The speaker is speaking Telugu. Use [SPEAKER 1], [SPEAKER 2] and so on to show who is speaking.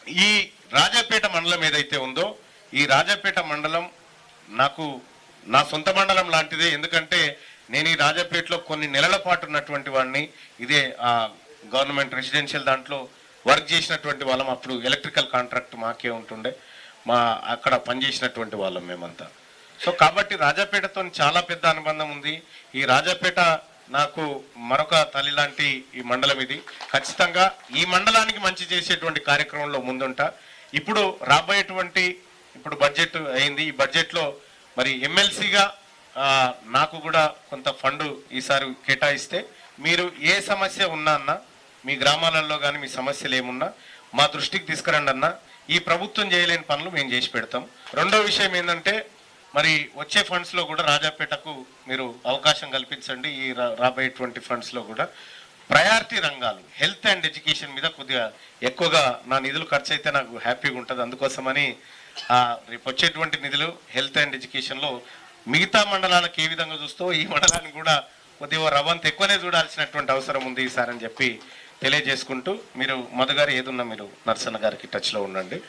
[SPEAKER 1] ఈ రాజాపేట మండలం ఏదైతే ఉందో ఈ రాజాపేట మండలం నాకు నా సొంత మండలం లాంటిదే. ఎందుకంటే నేను ఈ రాజాపేటలో కొన్ని నెలల పాటు ఉన్నటువంటి వాడిని. ఇదే గవర్నమెంట్ రెసిడెన్షియల్ దాంట్లో వర్క్ చేసినటువంటి వాళ్ళం. అప్పుడు ఎలక్ట్రికల్ కాంట్రాక్ట్ మాకే ఉంటుండే, అక్కడ పనిచేసినటువంటి వాళ్ళం మేమంతా. సో కాబట్టి రాజాపేటతో చాలా పెద్ద అనుబంధం ఉంది. ఈ రాజాపేట నాకు మరొక తల్లి లాంటి ఈ మండలం ఇది. ఖచ్చితంగా ఈ మండలానికి మంచి చేసేటువంటి కార్యక్రమంలో ముందుంటా. ఇప్పుడు రాబోయేటువంటి ఇప్పుడు బడ్జెట్ అయింది. ఈ బడ్జెట్లో మరి ఎమ్మెల్సీగా నాకు కూడా కొంత ఫండ్ ఈసారి కేటాయిస్తే మీరు ఏ సమస్య ఉన్నా అన్న, మీ గ్రామాలలో కానీ మీ సమస్యలు ఏమున్నా మా దృష్టికి తీసుకురండి అన్న. ఈ ప్రభుత్వం చేయలేని పనులు మేము చేసి పెడతాం. రెండో విషయం ఏంటంటే మరి వచ్చే ఫండ్స్లో కూడా రాజాపేటకు మీరు అవకాశం కల్పించండి. ఈ రాబోయేటువంటి ఫండ్స్లో కూడా ప్రయారిటీ రంగాలు హెల్త్ అండ్ ఎడ్యుకేషన్ మీద కొద్దిగా ఎక్కువగా నా నిధులు ఖర్చు అయితే నాకు హ్యాపీగా ఉంటుంది. అందుకోసమని రేపు వచ్చేటువంటి నిధులు హెల్త్ అండ్ ఎడ్యుకేషన్లో మిగతా మండలాలకు ఏ విధంగా చూస్తూ ఈ మండలానికి కూడా కొద్దిగా రవంత ఎక్కువనే చూడాల్సినటువంటి అవసరం ఉంది ఈసారి అని చెప్పి తెలియజేసుకుంటూ, మీరు మధు గారు ఏదున్నా మీరు నరసన్న గారికి టచ్లో ఉండండి.